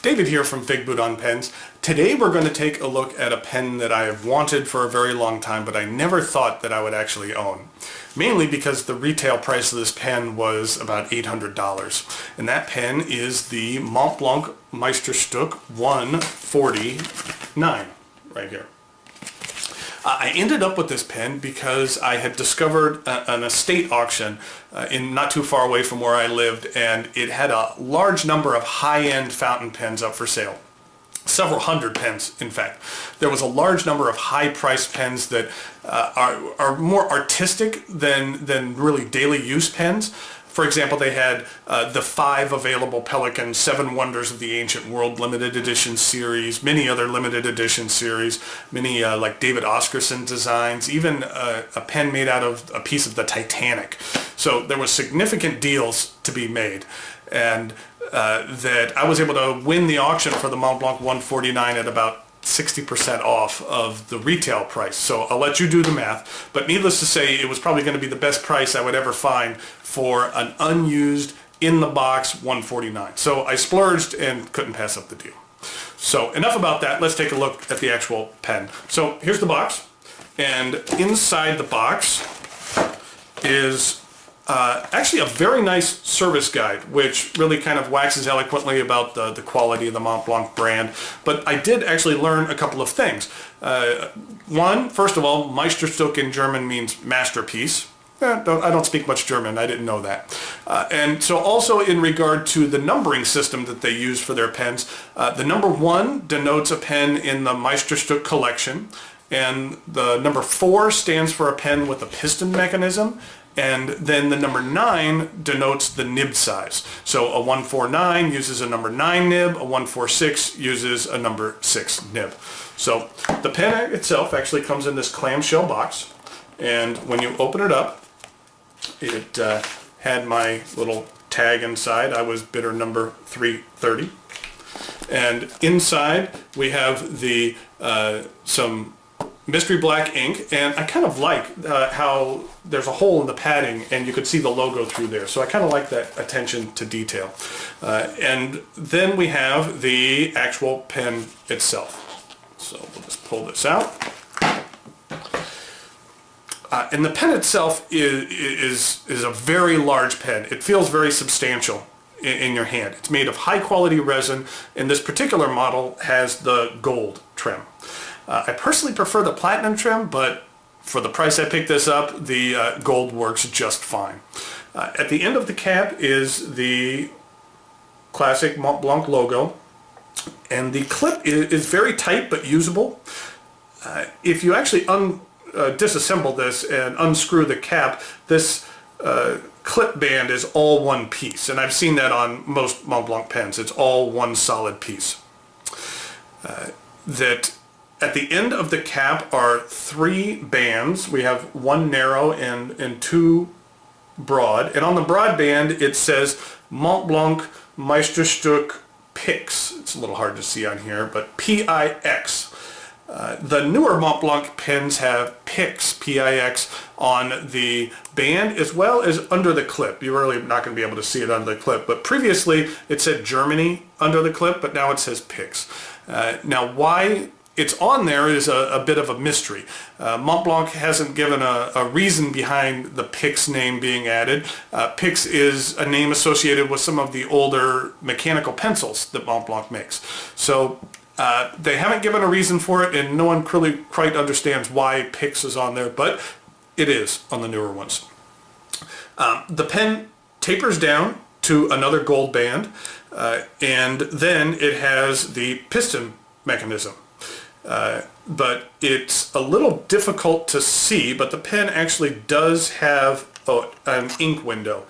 David here from Figboot Today we're going to take a look at a pen that I have wanted for a very long time, but I never thought that I would actually own. Mainly because the retail price of this pen was about $800. And that pen is the Montblanc Meisterstück 149 right here. I ended up with this pen because I had discovered an estate auction in not too far away from where I lived, and it had a large number of high-end fountain pens up for sale. Several hundred pens, in fact. There was a large number of high-priced pens that are more artistic than really daily use pens. For example, they had the 5 available Pelikan 7 Wonders of the Ancient World limited edition series, many other limited edition series, many like David Oscarson designs, even a pen made out of a piece of the Titanic. So there was significant deals to be made, and that I was able to win the auction for the Montblanc 149 at about 60% off of the retail price. So I'll let you do the math, but needless to say, it was probably going to be the best price I would ever find for an unused, in-the-box 149. So I splurged and couldn't pass up the deal. So enough about that. Let's take a look at the actual pen. So here's the box, and inside the box is actually a very nice service guide, which really kind of waxes eloquently about the quality of the Montblanc brand. But I did actually learn a couple of things. One, first of all, Meisterstück in German means masterpiece. I don't speak much German, I didn't know that. And so also in regard to the numbering system that they use for their pens, the number 1 denotes a pen in the Meisterstück collection, and the number 4 stands for a pen with a piston mechanism, and then the number 9 denotes the nib size. So a 149 uses a number 9 nib, a 146 uses a number 6 nib. So the pen itself actually comes in this clamshell box, and when you open it up, it had my little tag inside. I was bidder number 330. And inside we have the some mystery black ink, and I kind of like how there's a hole in the padding and you could see the logo through there, so I kind of like that attention to detail. And then we have the actual pen itself. So we'll just pull this out. And the pen itself is a very large pen. It feels very substantial in your hand. It's made of high quality resin, and this particular model has the gold trim. I personally prefer the platinum trim, but for the price I picked this up, the gold works just fine. At the end of the cap is the classic Montblanc logo, and the clip is very tight but usable. If you actually disassemble this and unscrew the cap, this clip band is all one piece, and I've seen that on most Montblanc pens. It's all one solid piece. That at the end of the cap are 3 bands. We have 1 narrow and 2 broad, and on the broad band it says Montblanc Meisterstück Pix. It's a little hard to see on here, but P-I-X. The newer Montblanc pens have Pix, P-I-X, on the band as well as under the clip. You're really not going to be able to see it under the clip, but previously it said Germany under the clip, but now it says Pix. Now why it's on there is a bit of a mystery. Montblanc hasn't given a reason behind the Pix name being added. Pix is a name associated with some of the older mechanical pencils that Montblanc makes. So they haven't given a reason for it, and no one really quite understands why Pix is on there, but it is on the newer ones. The pen tapers down to another gold band, and then it has the piston mechanism. But it's a little difficult to see, but the pen actually does have an ink window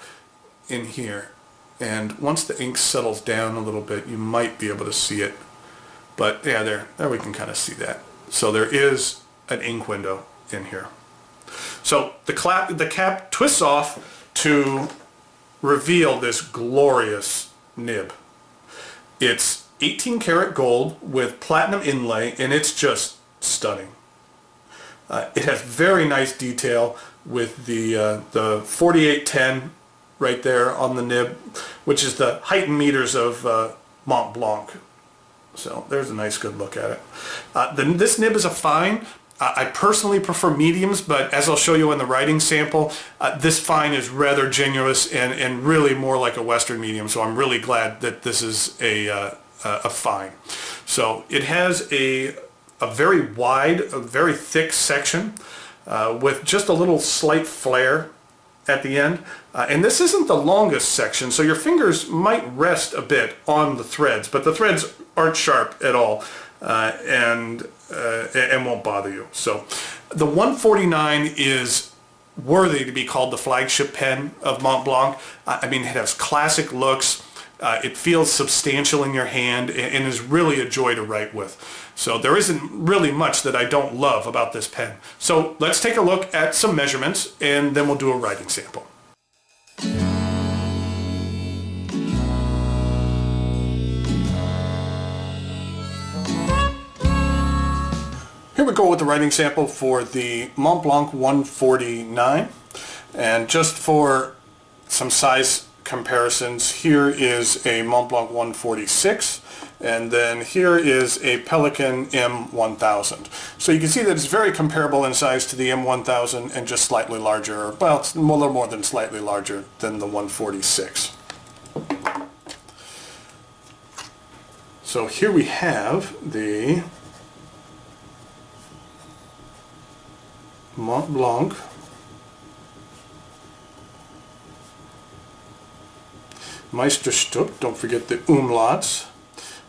in here. And once the ink settles down a little bit, you might be able to see it. But yeah, there we can kind of see that. So there is an ink window in here. So the cap twists off to reveal this glorious nib. It's 18 karat gold with platinum inlay, and it's just stunning. It has very nice detail with the 4810 right there on the nib, which is the height in meters of Montblanc. So there's a nice good look at it. This nib is a fine. I personally prefer mediums, but as I'll show you in the writing sample, this fine is rather generous and really more like a Western medium, so I'm really glad that this is a fine. So it has a very wide, a very thick section with just a little slight flare at the end. And this isn't the longest section, so your fingers might rest a bit on the threads, but the threads aren't sharp at all and won't bother you. So the 149 is worthy to be called the flagship pen of Montblanc. I mean, it has classic looks. It feels substantial in your hand and is really a joy to write with. So there isn't really much that I don't love about this pen. So let's take a look at some measurements and then we'll do a writing sample. Here we go with the writing sample for the Montblanc 149. And just for some size comparisons, here is a Montblanc 146, and then here is a Pelikan M1000. So you can see that it's very comparable in size to the M1000 and just slightly larger, well, it's a little more than slightly larger than the 146. So here we have the Montblanc Meisterstück, don't forget the umlauts,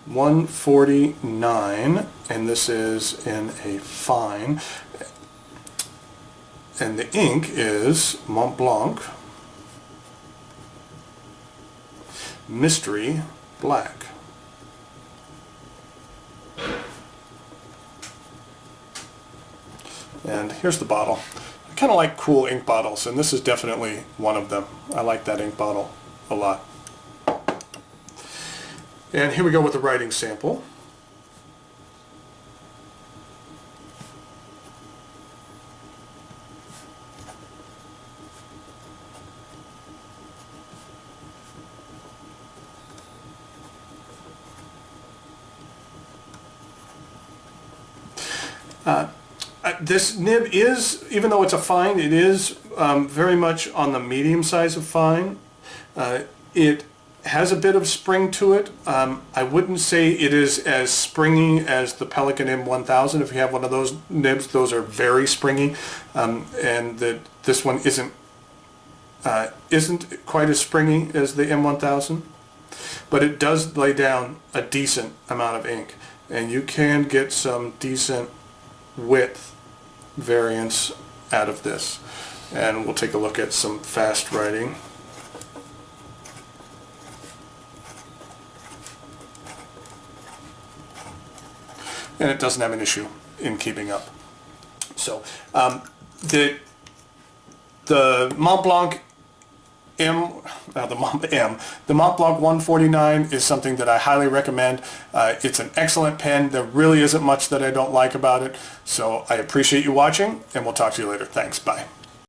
149, and this is in a fine, and the ink is Montblanc Mystery Black. And here's the bottle. I kind of like cool ink bottles, and this is definitely one of them. I like that ink bottle a lot. And here we go with the writing sample. This nib is, even though it's a fine, it is very much on the medium size of fine. It has a bit of spring to it. I wouldn't say it is as springy as the Pelikan M1000. If you have one of those nibs, those are very springy, and this one isn't quite as springy as the M1000. But it does lay down a decent amount of ink, and you can get some decent width variance out of this. And we'll take a look at some fast writing. And it doesn't have an issue in keeping up. So the Montblanc the Montblanc 149 is something that I highly recommend. It's an excellent pen. There really isn't much that I don't like about it. So I appreciate you watching, and we'll talk to you later. Thanks. Bye.